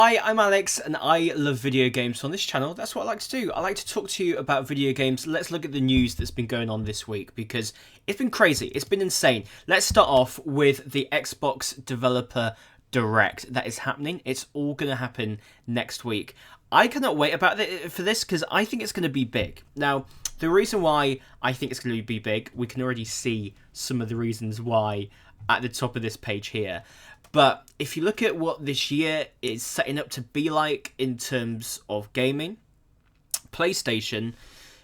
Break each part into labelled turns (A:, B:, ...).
A: Hi, I'm Alex and I love video games. So on this channel, that's what I like to do. I like to talk to you about video games. Let's look at the news that's been going on this week because it's been crazy. It's been insane. Let's start off with the Xbox Developer Direct that is happening. It's all going to happen next week. I cannot wait for this because I think it's going to be big. Now, the reason why I think it's going to be big, we can already see some of the reasons why at the top of this page here. But if you look at what this year is setting up to be like in terms of gaming, PlayStation,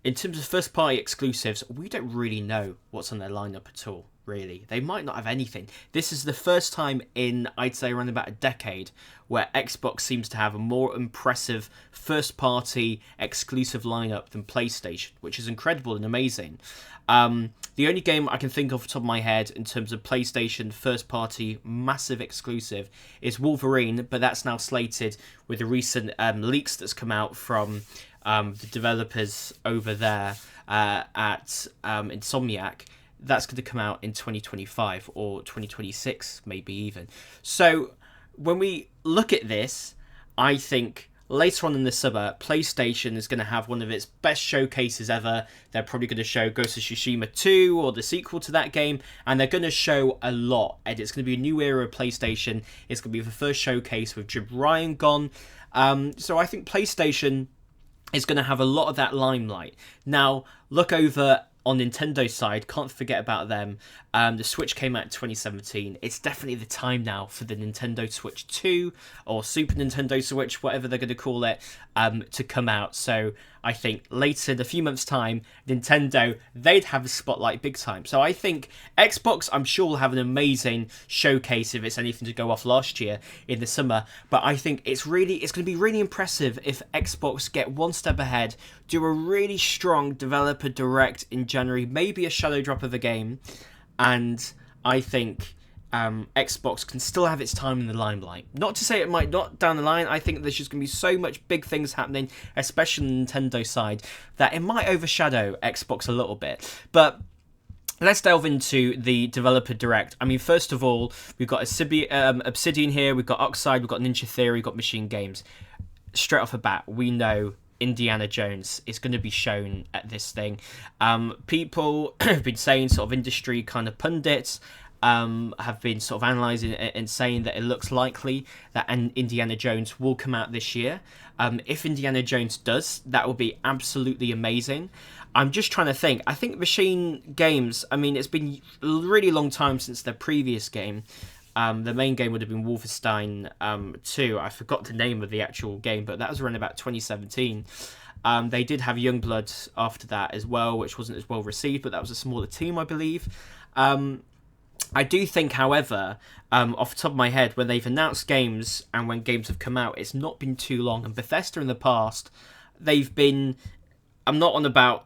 A: in terms of first-party exclusives, we don't really know what's on their lineup at all, really. They might not have anything. This is the first time in, I'd say, around about a decade where Xbox seems to have a more impressive first-party exclusive lineup than PlayStation, which is incredible and amazing. The only game I can think of off the top of my head in terms of PlayStation first-party massive exclusive is Wolverine, but that's now slated with the recent leaks that's come out from the developers over there at Insomniac. That's going to come out in 2025 or 2026, maybe even. So when we look at this, I think later on in the summer, PlayStation is going to have one of its best showcases ever. They're probably going to show Ghost of Tsushima 2 or the sequel to that game, and they're going to show a lot. And it's going to be a new era of PlayStation. It's going to be the first showcase with Jim Ryan gone. So I think PlayStation is going to have a lot of that limelight. Now, look over on Nintendo's side, can't forget about them. The Switch came out in 2017. It's definitely the time now for the Nintendo Switch 2 or Super Nintendo Switch, whatever they're going to call it, to come out. So I think later in a few months' time, Nintendo, they'd have a spotlight big time. So I think Xbox, I'm sure, will have an amazing showcase if it's anything to go off last year in the summer. But I think it's going to be really impressive if Xbox get one step ahead, do a really strong developer direct in January, maybe a shadow drop of a game, and I think Xbox can still have its time in the limelight. Not to say it might not down the line. I think there's just going to be so much big things happening, especially on the Nintendo side, that it might overshadow Xbox a little bit. But let's delve into the developer direct. I mean, first of all, we've got Obsidian here, we've got Oxide, we've got Ninja Theory, we've got Machine Games. Straight off the bat, we know Indiana Jones is going to be shown at this thing. People have been saying, sort of industry kind of pundits, have been sort of analysing it and saying that it looks likely that Indiana Jones will come out this year. If Indiana Jones does, that will be absolutely amazing. I'm just trying to think. I think Machine Games, I mean, it's been a really long time since their previous game. The main game would have been Wolfenstein 2. I forgot the name of the actual game, but that was around about 2017. They did have Youngblood after that as well, which wasn't as well received, but that was a smaller team, I believe. I do think, however, off the top of my head, when they've announced games and when games have come out, it's not been too long. And Bethesda in the past, they've been... I'm not on about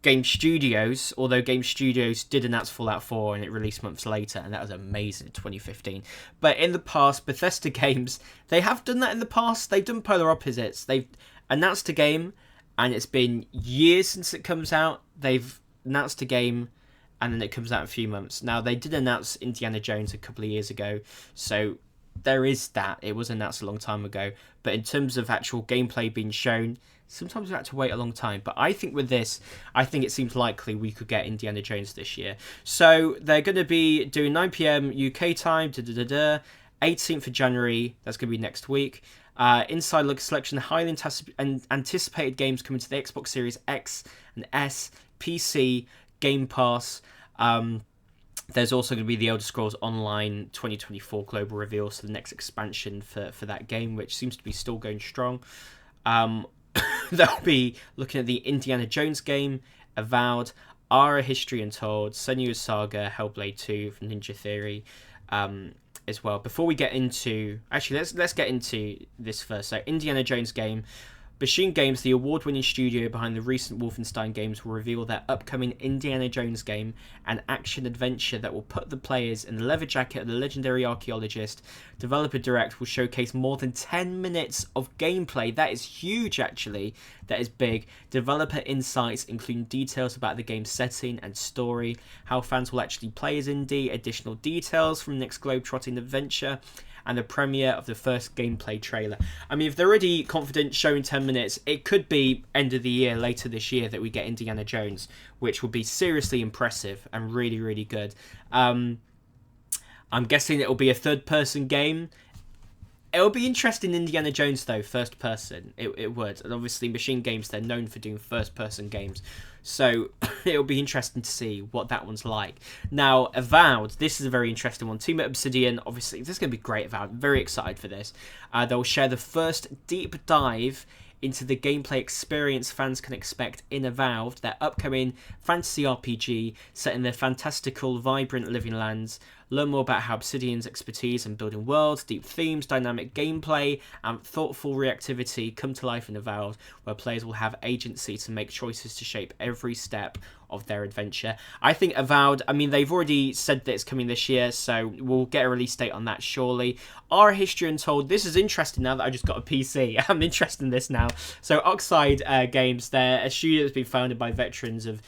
A: Game Studios, although Game Studios did announce Fallout 4 and it released months later, and that was amazing in 2015. But in the past, Bethesda games, they have done that in the past. They've done polar opposites. They've announced a game, and it's been years since it comes out. They've announced a game, and then it comes out in a few months. Now, they did announce Indiana Jones a couple of years ago, so there is that. It was announced a long time ago. But in terms of actual gameplay being shown, sometimes we had to wait a long time. But I think with this, I think it seems likely we could get Indiana Jones this year. So they're going to be doing 9 p.m. UK time, 18th of January. That's going to be next week. Inside look selection, highly anticipated games coming to the Xbox Series X and S, PC, Game Pass. There's also going to be the Elder Scrolls Online 2024 global reveal, so the next expansion for that game, which seems to be still going strong. They'll be looking at the Indiana Jones game, Avowed, Ara History Untold, Senua's Saga, Hellblade 2 from Ninja Theory, as well. Before we get into... Actually, let's get into this first. So, Indiana Jones game. Machine Games, the award-winning studio behind the recent Wolfenstein games, will reveal their upcoming Indiana Jones game, an action-adventure that will put the players in the leather jacket of the legendary archaeologist. Developer Direct will showcase more than 10 minutes of gameplay. That is huge, actually. That is big. Developer insights, including details about the game's setting and story, how fans will actually play as Indy, additional details from the next globe-trotting adventure, and the premiere of the first gameplay trailer. I mean, if they're already confident showing 10 minutes, it could be end of the year, later this year, that we get Indiana Jones, which would be seriously impressive and really, really good. I'm guessing it'll be a third-person game. It'll be interesting, Indiana Jones, though, first person. It would. And obviously, Machine Games, they're known for doing first-person games. So, it'll be interesting to see what that one's like. Now, Avowed, this is a very interesting one. Team at Obsidian, obviously, this is going to be great, Avowed. I'm very excited for this. They'll share the first deep dive into the gameplay experience fans can expect in Avowed, their upcoming fantasy RPG set in their fantastical, vibrant living lands. Learn more about how Obsidian's expertise in building worlds, deep themes, dynamic gameplay, and thoughtful reactivity come to life in Avowed, where players will have agency to make choices to shape every step of their adventure. I think Avowed, I mean, they've already said that it's coming this year, so we'll get a release date on that surely. Our History Untold, this is interesting now that I just got a PC. I'm interested in this now. So Oxide Games, they're a studio that's been founded by veterans of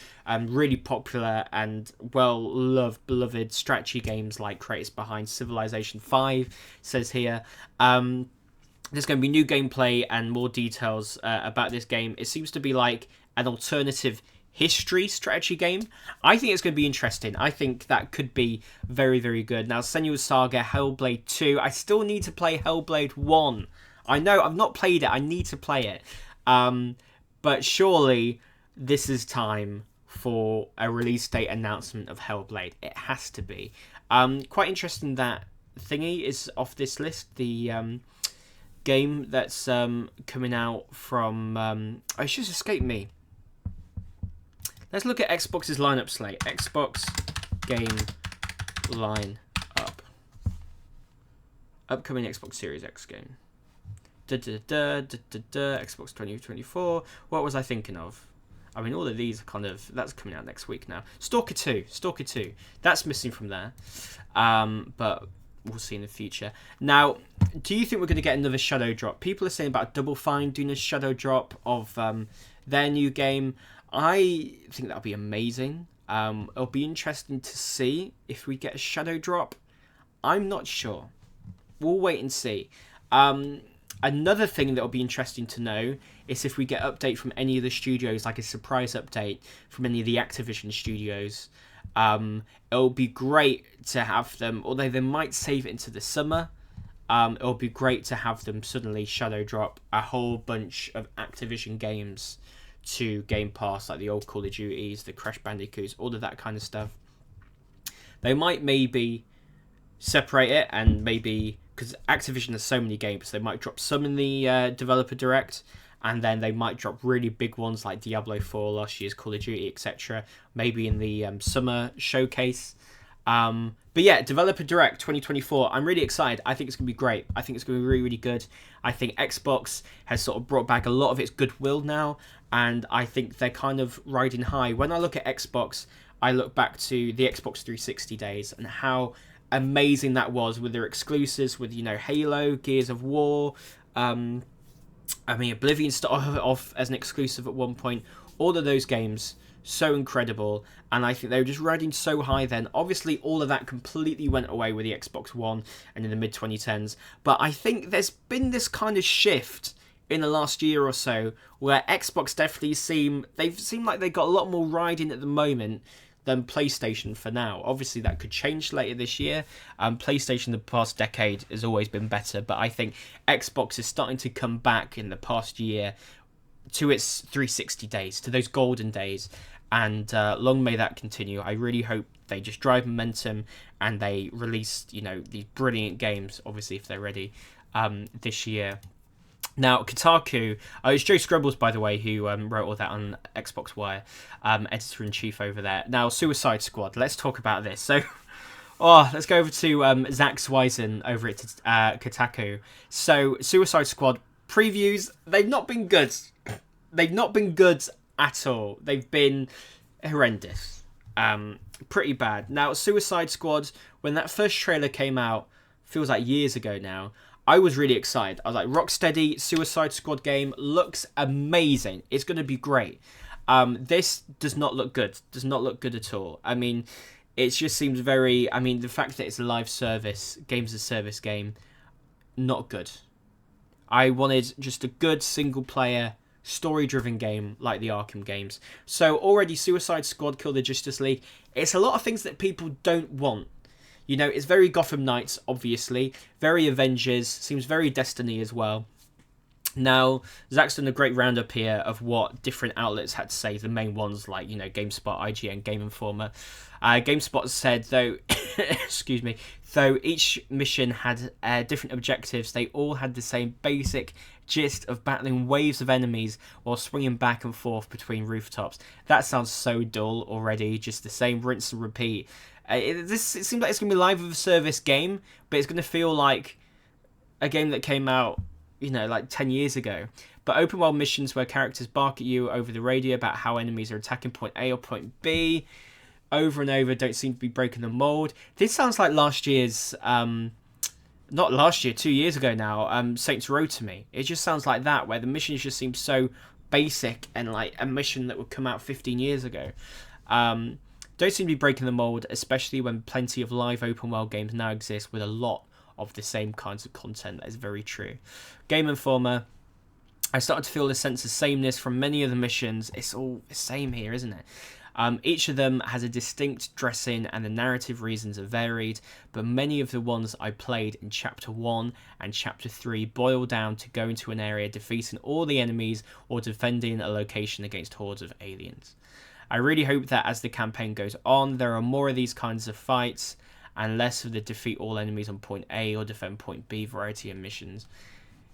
A: really popular and well-loved, beloved strategy games like creators behind Civilization 5, says here. There's going to be new gameplay and more details about this game. It seems to be like an alternative history strategy game. I think it's going to be interesting. I think that could be very, very good. Now, Senua's Saga, Hellblade 2. I still need to play Hellblade 1. I know, I've not played it. I need to play it. But surely this is time for a release date announcement of Hellblade. It has to be. Quite interesting that Thingy is off this list. The game that's coming out from... it's just escaped me. Let's look at Xbox's lineup slate. Xbox game lineup. Upcoming Xbox Series X game. Xbox 2024. What was I thinking of? I mean, all of these are kind of... That's coming out next week now. Stalker 2. That's missing from there. But we'll see in the future. Now, do you think we're going to get another Shadow Drop? People are saying about Double Fine doing a Shadow Drop of their new game. I think that'll be amazing. It'll be interesting to see if we get a Shadow Drop. I'm not sure. We'll wait and see. Another thing that'll be interesting to know is if we get update from any of the studios, like a surprise update from any of the Activision studios. It'll be great to have them, although they might save it into the summer. It'll be great to have them suddenly Shadow Drop a whole bunch of Activision games to Game Pass, like the old Call of Duties, the Crash Bandicoots, all of that kind of stuff. They might maybe separate it, and maybe, because Activision has so many games, they might drop some in the Developer Direct, and then they might drop really big ones like Diablo 4, last year's Call of Duty, etc. Maybe in the summer showcase. But yeah, Developer Direct 2024, I'm really excited. I think it's going to be great. I think it's going to be really, really good. I think Xbox has sort of brought back a lot of its goodwill now, and I think they're kind of riding high. When I look at Xbox, I look back to the Xbox 360 days and how amazing that was with their exclusives, with, you know, Halo, Gears of War, I mean, Oblivion started off as an exclusive at one point. All of those games, so incredible, and I think they were just riding so high then. Obviously, all of that completely went away with the Xbox One and in the mid-2010s, but I think there's been this kind of shift in the last year or so where Xbox definitely seem like they've got a lot more riding at the moment than PlayStation for now. Obviously, that could change later this year. PlayStation the past decade has always been better, but I think Xbox is starting to come back in the past year to its 360 days, to those golden days, and long may that continue. I really hope they just drive momentum and they release, you know, these brilliant games, obviously, if they're ready, this year. Now, Kotaku, it's Joe Scrubbles, by the way, who wrote all that on Xbox Wire, editor-in-chief over there. Now, Suicide Squad, let's talk about this. So, let's go over to Zach Swisen over at Kotaku. So, Suicide Squad previews, they've not been good. They've not been good at all. They've been horrendous. Pretty bad. Now, Suicide Squad, when that first trailer came out, feels like years ago now, I was really excited. I was like, Rocksteady Suicide Squad game looks amazing. It's going to be great. This does not look good. Does not look good at all. I mean, it just seems very... I mean, the fact that it's a live service, games as a service game, not good. I wanted just a good single-player, story-driven game like the Arkham games. So already Suicide Squad killed the Justice League. It's a lot of things that people don't want. You know, it's very Gotham Knights, obviously. Very Avengers. Seems very Destiny as well. Now, Zach's done a great roundup here of what different outlets had to say. The main ones like, you know, GameSpot, IGN, Game Informer. GameSpot said, though, excuse me, though each mission had different objectives, they all had the same basic gist of battling waves of enemies while swinging back and forth between rooftops. That sounds so dull already, just the same rinse and repeat. It seems like it's going to be a live with a service game, but it's going to feel like a game that came out, you know, like 10 years ago. But open world missions where characters bark at you over the radio about how enemies are attacking point A or point B over and over don't seem to be breaking the mold. This sounds like last year's, not last year, 2 years ago now, Saints Row to me. It just sounds like that, where the missions just seem so basic and like a mission that would come out 15 years ago. Don't seem to be breaking the mold, especially when plenty of live open world games now exist with a lot of the same kinds of content. That is very true. Game Informer, I started to feel a sense of sameness from many of the missions. It's all the same here, isn't it? Each of them has a distinct dressing and the narrative reasons are varied, but many of the ones I played in Chapter 1 and Chapter 3 boil down to going to an area, defeating all the enemies, or defending a location against hordes of aliens. I really hope that as the campaign goes on, there are more of these kinds of fights, and less of the defeat all enemies on point A or defend point B variety of missions.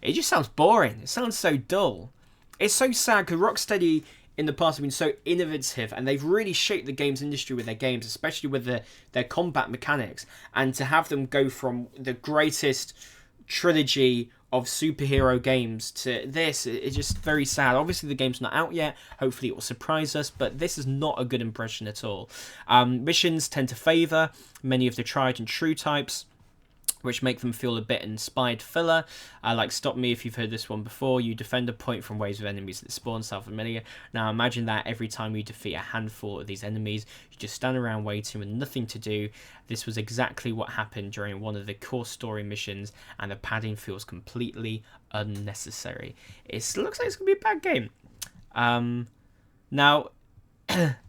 A: It just sounds boring. It sounds so dull. It's so sad because Rocksteady in the past have been so innovative and they've really shaped the games industry with their games, especially with their combat mechanics. And to have them go from the greatest trilogy of superhero games to this, it's just very sad. Obviously the game's not out yet, hopefully it will surprise us, but this is not a good impression at all. Missions tend to favour many of the tried and true types, which make them feel a bit inspired filler. Like Stop Me if you've heard this one before. You defend a point from waves of enemies that spawn, self-familiar. Now imagine that every time you defeat a handful of these enemies, you just stand around waiting with nothing to do. This was exactly what happened during one of the core story missions, and the padding feels completely unnecessary. It looks like it's going to be a bad game. Now,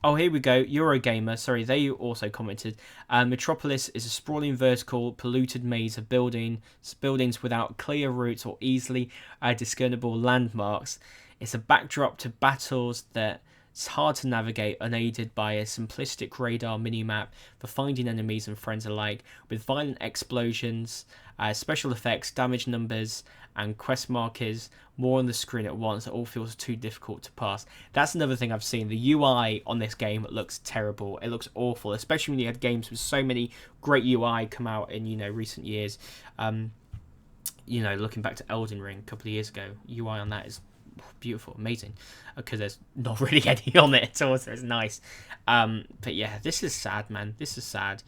A: oh, here we go. Eurogamer, sorry, they also commented. Metropolis is a sprawling, vertical, polluted maze of buildings without clear routes or easily discernible landmarks. It's a backdrop to battles that's hard to navigate, unaided by a simplistic radar minimap for finding enemies and friends alike, with violent explosions, special effects, damage numbers, and quest markers more on the screen at once. It all feels too difficult to pass. That's another thing I've seen. The UI on this game looks terrible. It looks awful, especially when you had games with so many great UI come out in, you know, recent years. You know, looking back to Elden Ring a couple of years ago, UI on that is beautiful, amazing, because there's not really any on it at all, so it's nice. But yeah, this is sad, man. This is sad.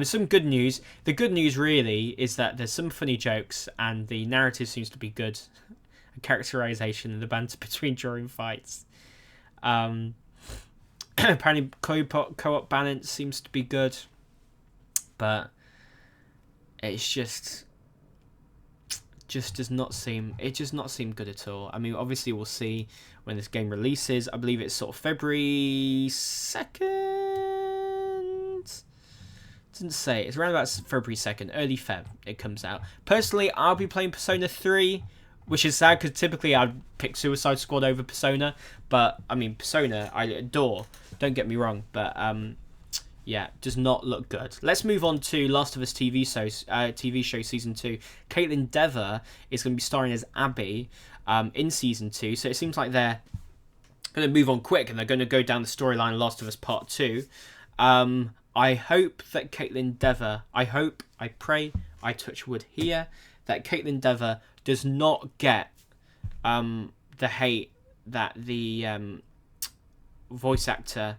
A: Some good news. The good news really is that there's some funny jokes and the narrative seems to be good. Characterization and the banter between during fights. Apparently co-op balance seems to be good, but it's just does not seem good at all. I mean, obviously we'll see when this game releases. I believe it's sort of February 2nd. Didn't say. It's around about February 2nd, early Feb it comes out. Personally, I'll be playing Persona 3, which is sad because typically I'd pick Suicide Squad over Persona, but I mean Persona I adore, don't get me wrong, but yeah, does not look good. Let's move on to Last of Us TV show season 2. Caitlin Dever is going to be starring as Abbey in season 2, so it seems like they're going to move on quick and they're going to go down the storyline Last of Us Part 2. I hope that Caitlin Dever, I pray, I touch wood here, that Caitlin Dever does not get the hate that the voice actor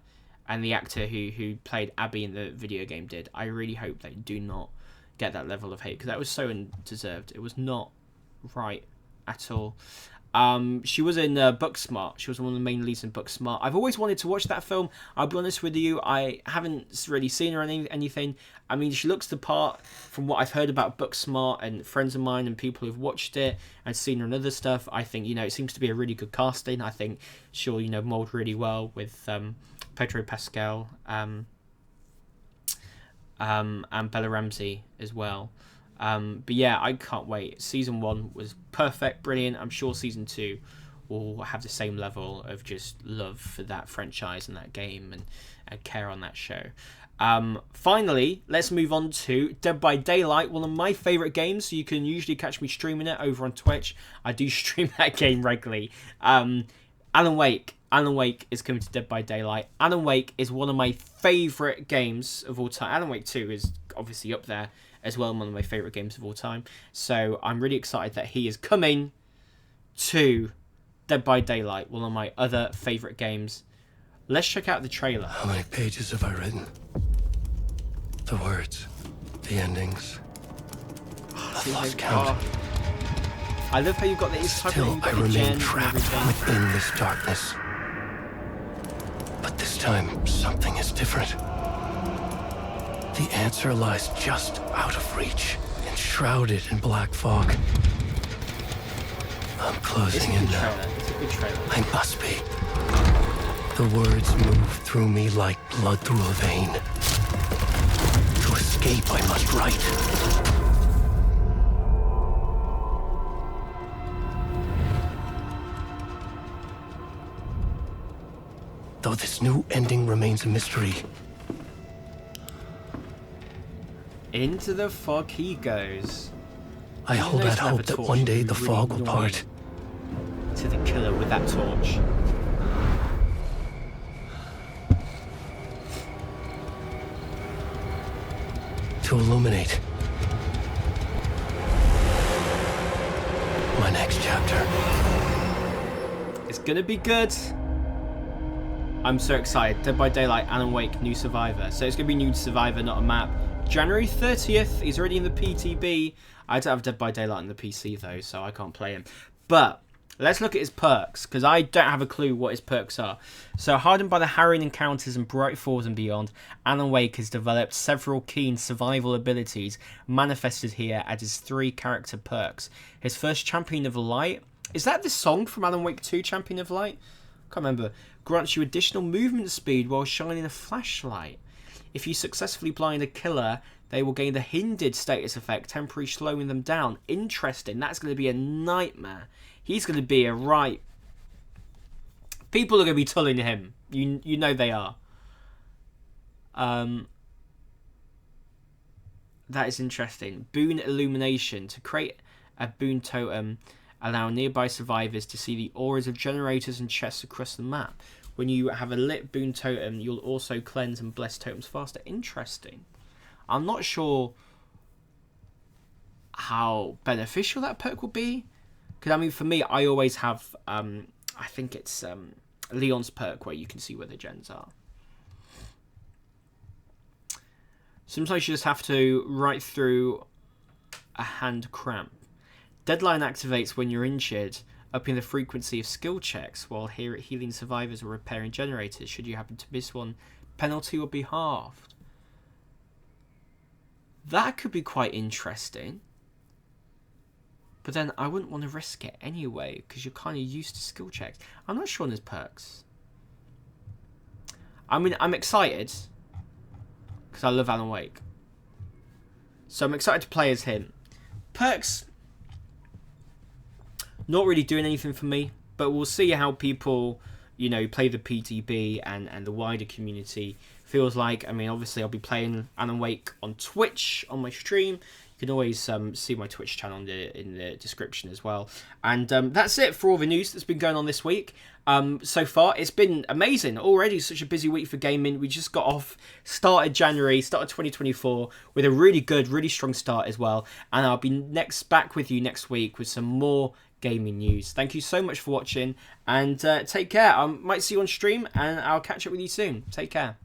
A: and the actor who played Abbey in the video game did. I really hope they do not get that level of hate, because that was so undeserved. It was not right at all. She was in Booksmart. She was one of the main leads in Booksmart. I've always wanted to watch that film. I'll be honest with you, I haven't really seen her in anything. I mean, she looks the part from what I've heard about Booksmart and friends of mine and people who've watched it and seen her in other stuff. I think, it seems to be a really good casting. I think she'll, mold really well with Pedro Pascal and Bella Ramsey as well. But yeah, I can't wait. Season 1 was perfect, brilliant. I'm sure season 2 will have the same level of just love for that franchise and that game and care on that show. Finally, let's move on to Dead by Daylight, one of my favourite games. So you can usually catch me streaming it over on Twitch. I do stream that game regularly. Alan Wake is coming to Dead by Daylight. Alan Wake is one of my favourite games of all time. Alan Wake 2 is obviously up there as well, one of my favourite games of all time. So I'm really excited that he is coming to Dead by Daylight, one of my other favourite games. Let's check out the trailer.
B: How many pages have I written? The words, the endings. I've lost count.
A: I love how you've got the
B: Still, I remain trapped within this darkness. But this time, something is different. The answer lies just out of reach, enshrouded in black fog. I'm closing in now.
A: It's a good trailer.
B: I must be. The words move through me like blood through a vein. To escape, I must write. Though this new ending remains a mystery.
A: Into the fog he goes.
B: I hold out hope that one day the fog will part.
A: To the killer with that torch.
B: To illuminate my next chapter.
A: It's gonna be good. I'm so excited. Dead by Daylight, Alan Wake, new survivor. So it's gonna be new survivor, not a map. January 30th, he's already in the PTB. I don't have Dead by Daylight on the PC though, so I can't play him. But let's look at his perks, because I don't have a clue what his perks are. So hardened by the harrowing encounters and bright falls and beyond, Alan Wake has developed several keen survival abilities manifested here as his 3 character perks. His first, Champion of Light. Is that the song from Alan Wake 2, Champion of Light? Can't remember. Grants you additional movement speed while shining a flashlight. If you successfully blind a killer, they will gain the hindered status effect, temporarily slowing them down. Interesting. That's going to be a nightmare. He's going to be a right... People are going to be tulling him. You know they are. That is interesting. Boon Illumination. To create a boon totem, allow nearby survivors to see the auras of generators and chests across the map. When you have a lit boon totem, you'll also cleanse and bless totems faster. Interesting. I'm not sure how beneficial that perk will be. Because, I mean, for me, I always have, I think it's Leon's perk where you can see where the gens are. Sometimes you just have to write through a hand cramp. Deadline activates when you're injured, upping the frequency of skill checks while healing survivors or repairing generators. Should you happen to miss one, penalty will be halved. That could be quite interesting. But then I wouldn't want to risk it anyway, because you're kind of used to skill checks. I'm not sure on his perks. I mean, I'm excited, because I love Alan Wake. So I'm excited to play as him. Perks... not really doing anything for me, but we'll see how people, play the PTB and the wider community feels like. I mean, obviously, I'll be playing Alan Wake on Twitch on my stream. You can always see my Twitch channel in the description as well. And that's it for all the news that's been going on this week. So far, it's been amazing. Already such a busy week for gaming. We just started 2024 with a really good, really strong start as well. And I'll be back with you next week with some more gaming news. Thank you so much for watching, and take care. I might see you on stream, and I'll catch up with you soon. Take care.